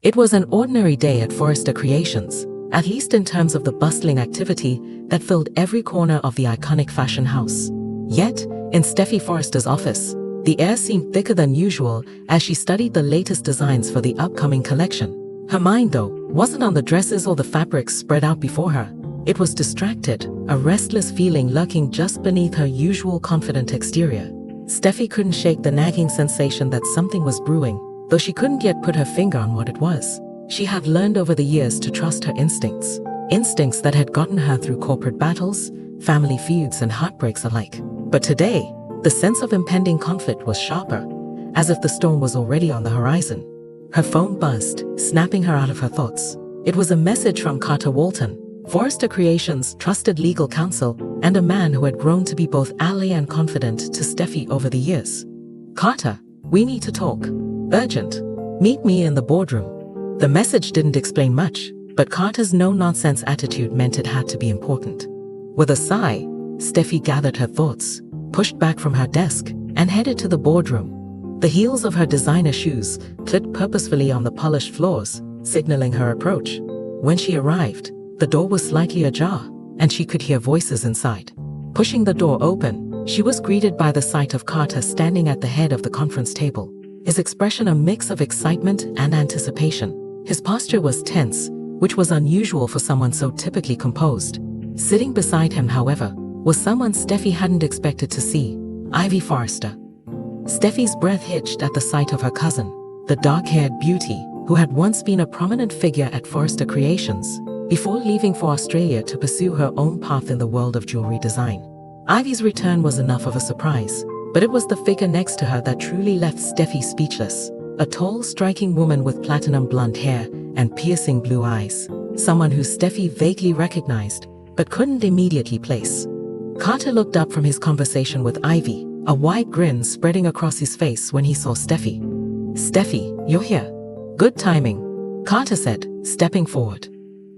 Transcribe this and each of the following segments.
It was an ordinary day at Forrester Creations, at least in terms of the bustling activity that filled every corner of the iconic fashion house. Yet, in Steffy Forrester's office, the air seemed thicker than usual as she studied the latest designs for the upcoming collection. Her mind, though, wasn't on the dresses or the fabrics spread out before her. It was distracted, a restless feeling lurking just beneath her usual confident exterior. Steffy couldn't shake the nagging sensation that something was brewing, though she couldn't yet put her finger on what it was. She had learned over the years to trust her instincts. Instincts that had gotten her through corporate battles, family feuds, and heartbreaks alike. But today, the sense of impending conflict was sharper, as if the storm was already on the horizon. Her phone buzzed, snapping her out of her thoughts. It was a message from Carter Walton, Forrester Creations' trusted legal counsel, and a man who had grown to be both ally and confidant to Steffy over the years. "Carter, we need to talk. Urgent. Meet me in the boardroom." The message didn't explain much, but Carter's no-nonsense attitude meant it had to be important. With a sigh, Steffy gathered her thoughts, pushed back from her desk, and headed to the boardroom. The heels of her designer shoes clicked purposefully on the polished floors, signaling her approach. When she arrived, the door was slightly ajar, and she could hear voices inside. Pushing the door open, she was greeted by the sight of Carter standing at the head of the conference table, his expression a mix of excitement and anticipation. His posture was tense, which was unusual for someone so typically composed. Sitting beside him, however, was someone Steffy hadn't expected to see, Ivy Forrester. Steffy's breath hitched at the sight of her cousin, the dark-haired beauty who had once been a prominent figure at Forrester Creations, before leaving for Australia to pursue her own path in the world of jewelry design. Ivy's return was enough of a surprise, but it was the figure next to her that truly left Steffy speechless. A tall, striking woman with platinum blonde hair and piercing blue eyes. Someone who Steffy vaguely recognized, but couldn't immediately place. Carter looked up from his conversation with Ivy, a wide grin spreading across his face when he saw Steffy. "Steffy, you're here. Good timing," Carter said, stepping forward.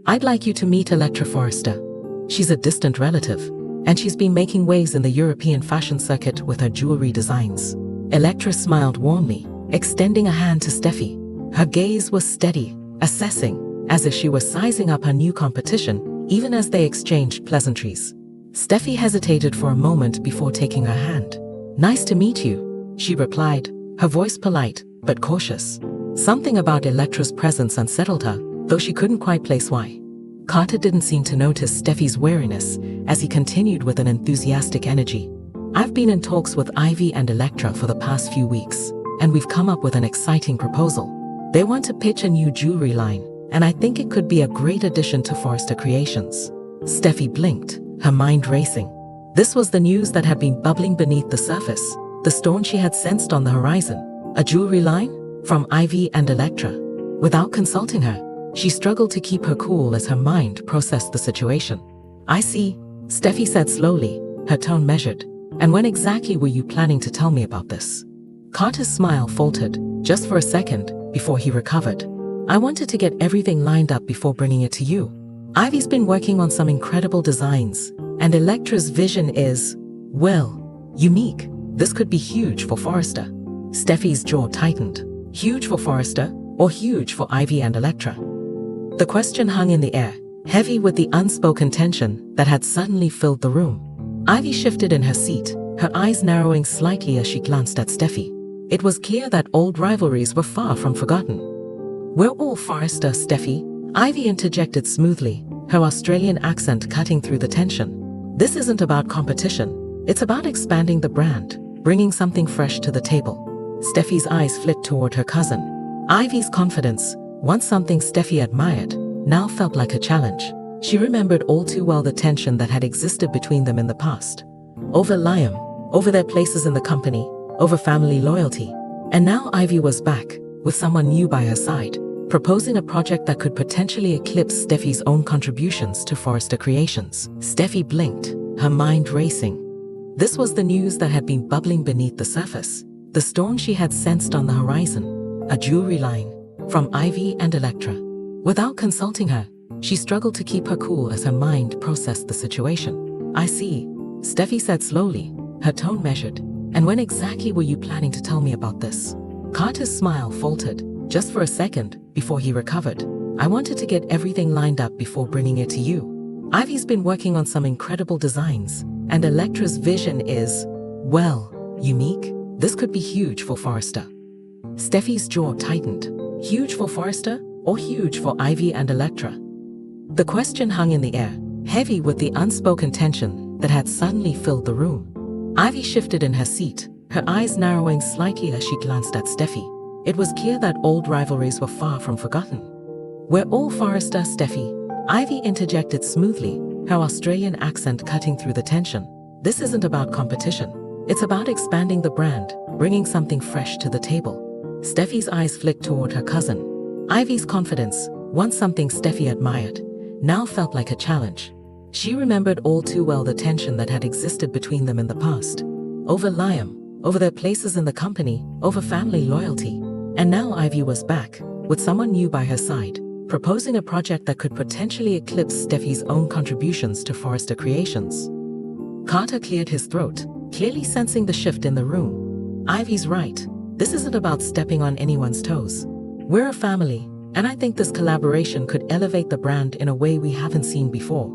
"I'd like you to meet Electra Forrester. She's a distant relative, and she's been making waves in the European fashion circuit with her jewelry designs." Electra smiled warmly, extending a hand to Steffy. Her gaze was steady, assessing, as if she was sizing up her new competition, even as they exchanged pleasantries. Steffy hesitated for a moment before taking her hand. "Nice to meet you," she replied, her voice polite, but cautious. Something about Electra's presence unsettled her, though she couldn't quite place why. Carter didn't seem to notice Steffy's wariness as he continued with an enthusiastic energy. "I've been in talks with Ivy and Electra for the past few weeks, and we've come up with an exciting proposal. They want to pitch a new jewelry line, and I think it could be a great addition to Forrester Creations." Steffy blinked, her mind racing. This was the news that had been bubbling beneath the surface, the storm she had sensed on the horizon. A jewelry line? From Ivy and Electra. Without consulting her, she struggled to keep her cool as her mind processed the situation. "I see," Steffy said slowly, her tone measured. "And when exactly were you planning to tell me about this?" Carter's smile faltered, just for a second, before he recovered. "I wanted to get everything lined up before bringing it to you. Ivy's been working on some incredible designs, and Electra's vision is, well, unique. This could be huge for Forrester." Steffy's jaw tightened. Huge for Forrester, or huge for Ivy and Electra? The question hung in the air, heavy with the unspoken tension that had suddenly filled the room. Ivy shifted in her seat, her eyes narrowing slightly as she glanced at Steffy. It was clear that old rivalries were far from forgotten. "We're all Forrester, Steffy," Ivy interjected smoothly, her Australian accent cutting through the tension. "This isn't about competition. It's about expanding the brand, bringing something fresh to the table." Steffy's eyes flicked toward her cousin. Ivy's confidence, once something Steffy admired, now felt like a challenge. She remembered all too well the tension that had existed between them in the past. Over Liam, over their places in the company, over family loyalty. And now Ivy was back, with someone new by her side, proposing a project that could potentially eclipse Steffy's own contributions to Forrester Creations. Steffy blinked, her mind racing. This was the news that had been bubbling beneath the surface, the storm she had sensed on the horizon. A jewelry line, from Ivy and Electra. Without consulting her, she struggled to keep her cool as her mind processed the situation. "I see," Steffy said slowly, her tone measured. "And when exactly were you planning to tell me about this?" Carter's smile faltered, just for a second, before he recovered. I wanted to get everything lined up before bringing it to you. Ivy's been working on some incredible designs, and Electra's vision is, well, unique. This could be huge for Forrester. Steffi's jaw tightened. Huge for Forrester or huge for Ivy and Electra? The question hung in the air, heavy with the unspoken tension that had suddenly filled the room. Ivy shifted in her seat, her eyes narrowing slightly as she glanced at Steffi. It was clear that old rivalries were far from forgotten. We're all Forrester, Steffi, Ivy interjected smoothly, her Australian accent cutting through the tension. This isn't about competition. It's about expanding the brand, bringing something fresh to the table. Steffi's eyes flicked toward her cousin. Ivy's confidence, once something Steffi admired, now felt like a challenge. She remembered all too well the tension that had existed between them in the past. Over Liam, over their places in the company, over family loyalty. And now Ivy was back, with someone new by her side, proposing a project that could potentially eclipse Steffi's own contributions to Forrester Creations. Carter cleared his throat, clearly sensing the shift in the room. Ivy's right. This isn't about stepping on anyone's toes. We're a family, and I think this collaboration could elevate the brand in a way we haven't seen before.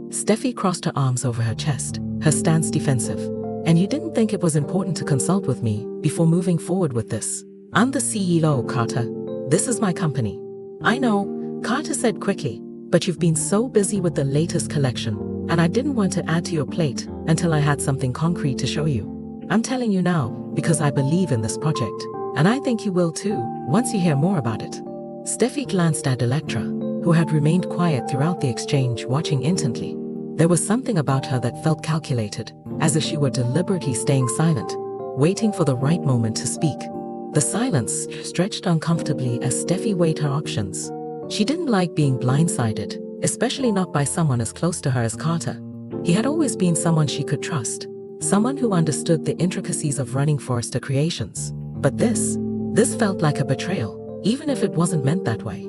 Steffi crossed her arms over her chest, her stance defensive. And you didn't think it was important to consult with me before moving forward with this? I'm the CEO, Carter. This is my company. I know, Carter said quickly, but you've been so busy with the latest collection, and I didn't want to add to your plate until I had something concrete to show you. I'm telling you now because I believe in this project, and I think you will too once you hear more about it. Steffi glanced at Electra, who had remained quiet throughout the exchange, watching intently. There was something about her that felt calculated, as if she were deliberately staying silent, waiting for the right moment to speak. The silence stretched uncomfortably as Steffi weighed her options. She didn't like being blindsided, especially not by someone as close to her as Carter. He had always been someone she could trust, someone who understood the intricacies of running Forrester Creations. But this felt like a betrayal, even if it wasn't meant that way.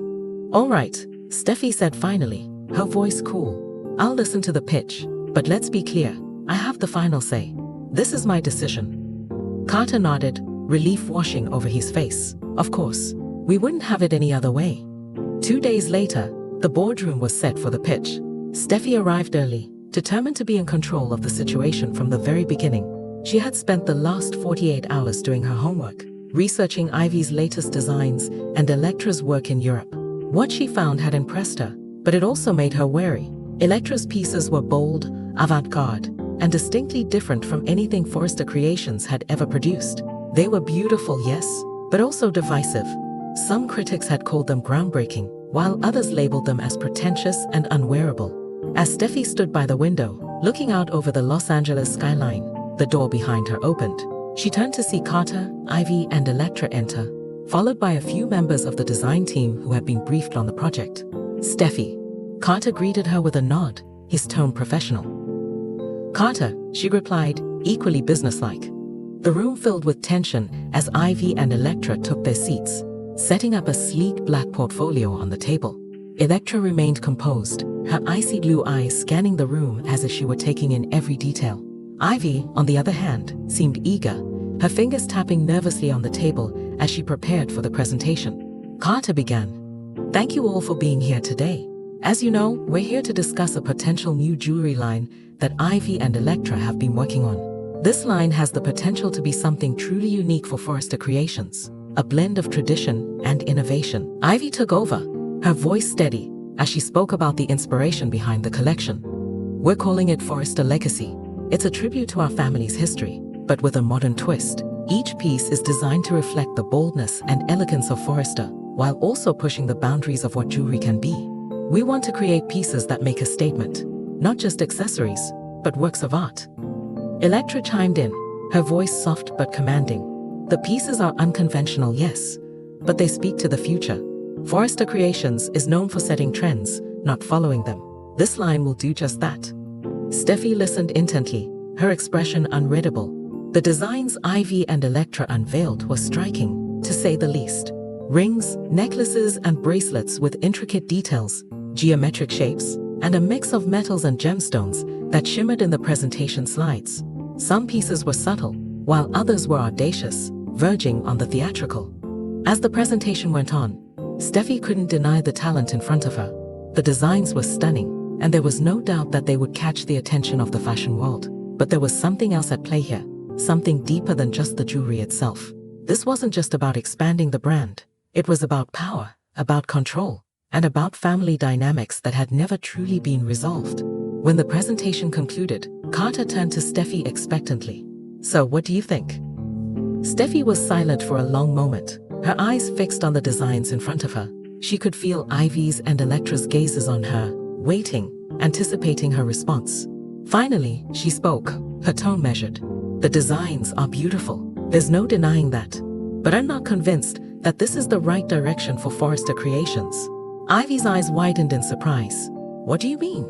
All right, Steffi said finally, her voice cool. I'll listen to the pitch, but let's be clear, I have the final say. This is my decision. Carter nodded, relief washing over his face. Of course, we wouldn't have it any other way. 2 days later, the boardroom was set for the pitch. Steffi arrived early, determined to be in control of the situation from the very beginning. She had spent the last 48 hours doing her homework, researching Ivy's latest designs and Electra's work in Europe. What she found had impressed her, but it also made her wary. Electra's pieces were bold, avant-garde, and distinctly different from anything Forrester Creations had ever produced. They were beautiful, yes, but also divisive. Some critics had called them groundbreaking, while others labeled them as pretentious and unwearable. As Steffi stood by the window, looking out over the Los Angeles skyline, the door behind her opened. She turned to see Carter, Ivy, and Electra enter, followed by a few members of the design team who had been briefed on the project. Steffi. Carter greeted her with a nod, his tone professional. Carter, she replied, equally businesslike. The room filled with tension as Ivy and Electra took their seats, setting up a sleek black portfolio on the table. Electra remained composed, her icy blue eyes scanning the room as if she were taking in every detail. Ivy, on the other hand, seemed eager, her fingers tapping nervously on the table as she prepared for the presentation. Carter began. Thank you all for being here today. As you know, we're here to discuss a potential new jewelry line that Ivy and Electra have been working on. This line has the potential to be something truly unique for Forrester Creations, a blend of tradition and innovation. Ivy took over, her voice steady, as she spoke about the inspiration behind the collection. We're calling it Forrester Legacy. It's a tribute to our family's history, but with a modern twist. Each piece is designed to reflect the boldness and elegance of Forrester, while also pushing the boundaries of what jewelry can be. We want to create pieces that make a statement, not just accessories, but works of art. Electra chimed in, her voice soft but commanding. The pieces are unconventional, yes, but they speak to the future. Forrester Creations is known for setting trends, not following them. This line will do just that. Steffi listened intently, her expression unreadable. The designs Ivy and Electra unveiled were striking, to say the least. Rings, necklaces, and bracelets with intricate details, geometric shapes, and a mix of metals and gemstones that shimmered in the presentation slides. Some pieces were subtle, while others were audacious, verging on the theatrical. As the presentation went on, Steffi couldn't deny the talent in front of her. The designs were stunning, and there was no doubt that they would catch the attention of the fashion world. But there was something else at play here, something deeper than just the jewelry itself. This wasn't just about expanding the brand. It was about power, about control, and about family dynamics that had never truly been resolved. When the presentation concluded, Carter turned to Steffi expectantly. "So what do you think?" Steffi was silent for a long moment, her eyes fixed on the designs in front of her. She could feel Ivy's and Electra's gazes on her, waiting, anticipating her response. Finally, she spoke, her tone measured. "The designs are beautiful. There's no denying that. But I'm not convinced that this is the right direction for Forrester Creations." Ivy's eyes widened in surprise. "What do you mean?"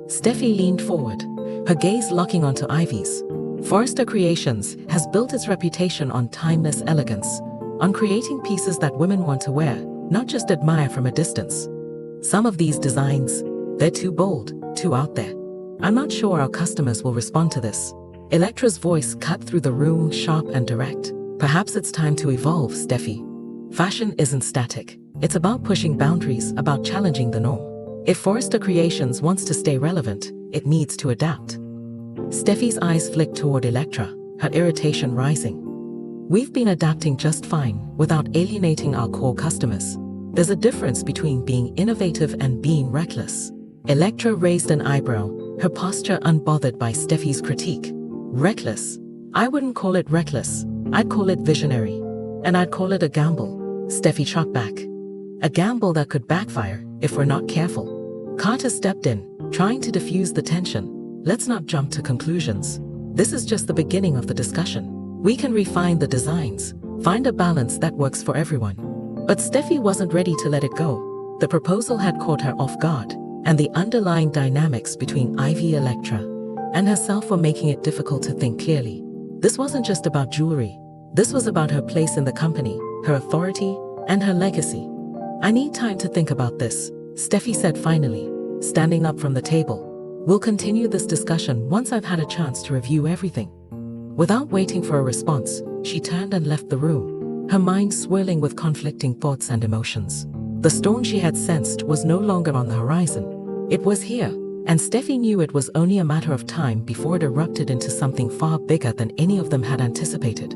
Steffi leaned forward, her gaze locking onto Ivy's. Forrester Creations has built its reputation on timeless elegance, on creating pieces that women want to wear, not just admire from a distance. Some of these designs, they're too bold, too out there. I'm not sure our customers will respond to this. Electra's voice cut through the room, sharp and direct. "Perhaps it's time to evolve, Steffi. Fashion isn't static. It's about pushing boundaries, about challenging the norm. If Forrester Creations wants to stay relevant, it needs to adapt." Steffi's eyes flicked toward Electra, her irritation rising. "We've been adapting just fine, without alienating our core customers. There's a difference between being innovative and being reckless." Electra raised an eyebrow, her posture unbothered by Steffi's critique. "Reckless? I wouldn't call it reckless. I'd call it visionary. And I'd call it a gamble." Steffi shot back. "A gamble that could backfire, if we're not careful." Carter stepped in, trying to diffuse the tension. "Let's not jump to conclusions. This is just the beginning of the discussion. We can refine the designs, find a balance that works for everyone." But Steffi wasn't ready to let it go. The proposal had caught her off guard, and the underlying dynamics between Ivy, Electra, and herself were making it difficult to think clearly. This wasn't just about jewelry. This was about her place in the company, her authority, and her legacy. "I need time to think about this," Steffi said finally, standing up from the table. "We'll continue this discussion once I've had a chance to review everything." Without waiting for a response, she turned and left the room, her mind swirling with conflicting thoughts and emotions. The storm she had sensed was no longer on the horizon. It was here, and Steffi knew it was only a matter of time before it erupted into something far bigger than any of them had anticipated.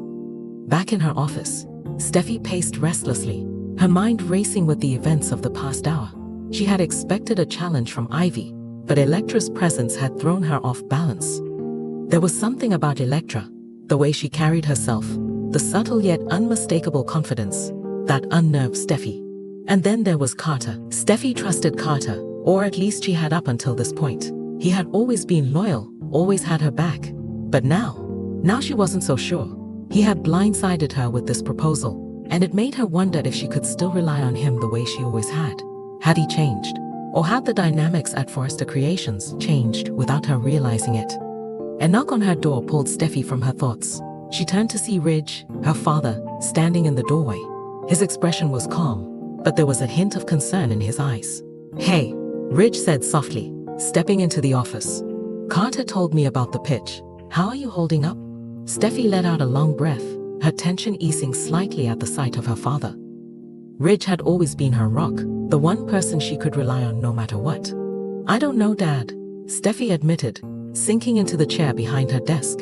Back in her office, Steffi paced restlessly, her mind racing with the events of the past hour. She had expected a challenge from Ivy, but Electra's presence had thrown her off balance. There was something about Electra, the way she carried herself, the subtle yet unmistakable confidence, that unnerved Steffi. And then there was Carter. Steffi trusted Carter, or at least she had up until this point. He had always been loyal, always had her back. But now she wasn't so sure. He had blindsided her with this proposal, and it made her wonder if she could still rely on him the way she always had. Had he changed? Or had the dynamics at Forrester Creations changed without her realizing it? A knock on her door pulled Steffi from her thoughts. She turned to see Ridge, her father, standing in the doorway. His expression was calm, but there was a hint of concern in his eyes. "Hey," Ridge said softly, stepping into the office. "Carter told me about the pitch. How are you holding up?" Steffi let out a long breath, her tension easing slightly at the sight of her father. Ridge had always been her rock, the one person she could rely on no matter what. "I don't know, Dad," Steffi admitted, sinking into the chair behind her desk.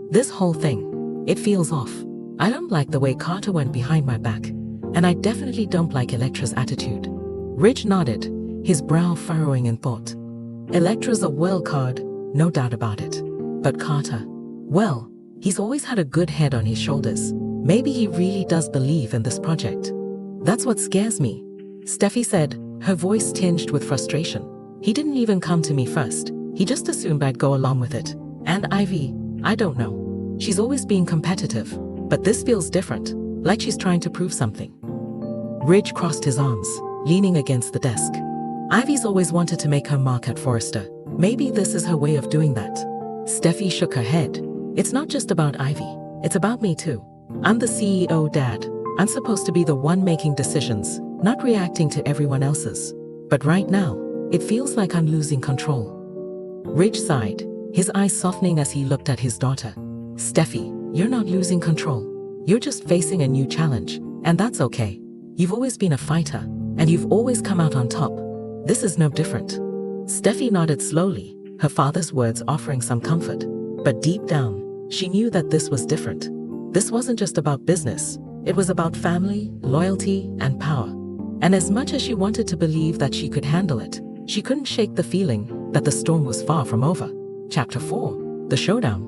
"This whole thing, it feels off. I don't like the way Carter went behind my back, and I definitely don't like Electra's attitude." Ridge nodded, his brow furrowing in thought. "Electra's a wild card, no doubt about it. But Carter, well, he's always had a good head on his shoulders. Maybe he really does believe in this project. That's what scares me," Steffi said, her voice tinged with frustration. "He didn't even come to me first. He just assumed I'd go along with it. And Ivy, I don't know. She's always been competitive, but this feels different, like she's trying to prove something." Ridge crossed his arms, leaning against the desk. "Ivy's always wanted to make her mark at Forrester. Maybe this is her way of doing that." Steffi shook her head. "It's not just about Ivy. It's about me too. I'm the CEO, Dad. I'm supposed to be the one making decisions, not reacting to everyone else's. But right now, it feels like I'm losing control." Ridge sighed, his eyes softening as he looked at his daughter. "Steffi, you're not losing control. You're just facing a new challenge, and that's okay. You've always been a fighter, and you've always come out on top. This is no different. Steffi nodded slowly, her father's words offering some comfort. But deep down, she knew that this was different. This wasn't just about business. It was about family, loyalty, and power. And as much as she wanted to believe that she could handle it, she couldn't shake the feeling that the storm was far from over. Chapter 4. The Showdown.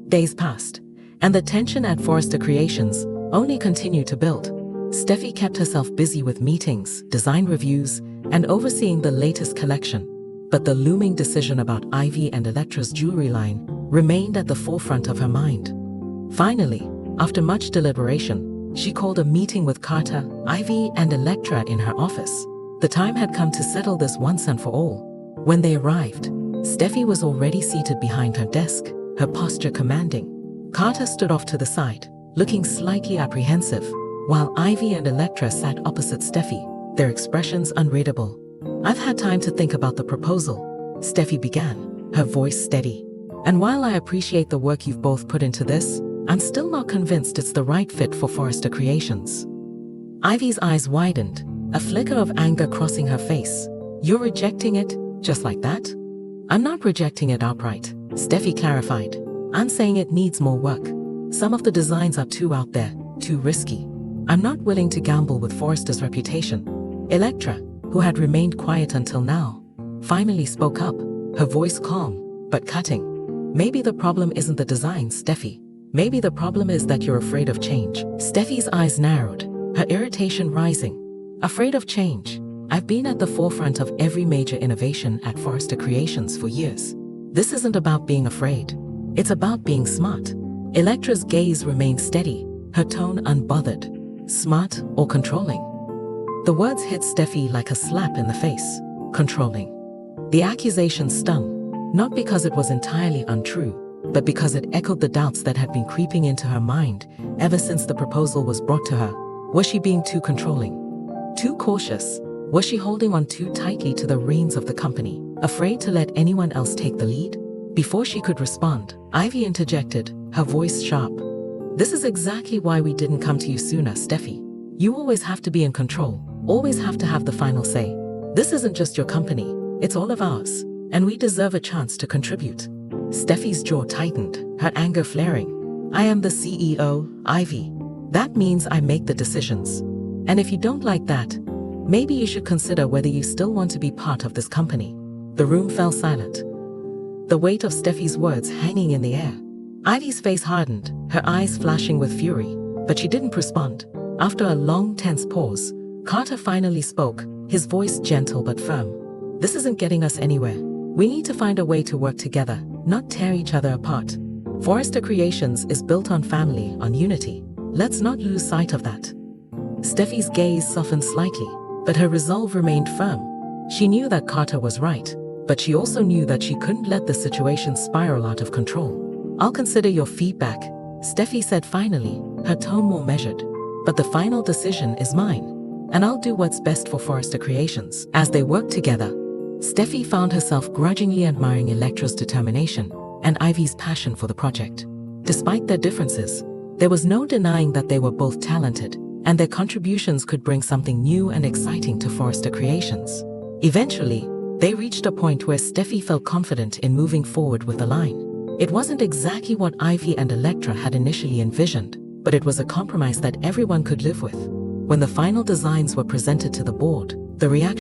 Days passed, and the tension at Forrester Creations only continued to build. Steffi kept herself busy with meetings, design reviews, and overseeing the latest collection. But the looming decision about Ivy and Electra's jewelry line remained at the forefront of her mind. Finally, after much deliberation, she called a meeting with Carter, Ivy, and Electra in her office. The time had come to settle this once and for all. When they arrived, Steffi was already seated behind her desk, her posture commanding. Carter stood off to the side, looking slightly apprehensive, while Ivy and Electra sat opposite Steffi, their expressions unreadable. "I've had time to think about the proposal," Steffi began, her voice steady. "And while I appreciate the work you've both put into this, I'm still not convinced it's the right fit for Forrester Creations." Ivy's eyes widened, a flicker of anger crossing her face. "You're rejecting it, just like that?" "I'm not rejecting it outright," Steffi clarified. "I'm saying it needs more work. Some of the designs are too out there, too risky. I'm not willing to gamble with Forrester's reputation." Electra, who had remained quiet until now, finally spoke up, her voice calm, but cutting. "Maybe the problem isn't the design, Steffi. Maybe the problem is that you're afraid of change." Steffi's eyes narrowed, her irritation rising. "Afraid of change? I've been at the forefront of every major innovation at Forrester Creations for years. This isn't about being afraid. It's about being smart." Electra's gaze remained steady, her tone unbothered. "Smart or controlling?" The words hit Steffi like a slap in the face. Controlling. The accusation stung, not because it was entirely untrue, but because it echoed the doubts that had been creeping into her mind ever since the proposal was brought to her. Was she being too controlling? Too cautious? Was she holding on too tightly to the reins of the company, afraid to let anyone else take the lead? Before she could respond, Ivy interjected, her voice sharp. "This is exactly why we didn't come to you sooner, Steffi. You always have to be in control, always have to have the final say. This isn't just your company, it's all of ours, and we deserve a chance to contribute." Steffi's jaw tightened, her anger flaring. "I am the CEO, Ivy. That means I make the decisions. And if you don't like that, maybe you should consider whether you still want to be part of this company." The room fell silent, the weight of Steffi's words hanging in the air. Ivy's face hardened, her eyes flashing with fury, but she didn't respond. After a long, tense pause, Carter finally spoke, his voice gentle but firm. "This isn't getting us anywhere. We need to find a way to work together, not tear each other apart. Forrester Creations is built on family, on unity. Let's not lose sight of that." Steffi's gaze softened slightly, but her resolve remained firm. She knew that Carter was right, but she also knew that she couldn't let the situation spiral out of control. "I'll consider your feedback," Steffi said finally, her tone more measured. "But the final decision is mine, and I'll do what's best for Forrester Creations." As they worked together, Steffi found herself grudgingly admiring Electra's determination and Ivy's passion for the project. Despite their differences, there was no denying that they were both talented, and their contributions could bring something new and exciting to Forrester Creations. Eventually, they reached a point where Steffi felt confident in moving forward with the line. It wasn't exactly what Ivy and Electra had initially envisioned, but it was a compromise that everyone could live with. When the final designs were presented to the board, the reaction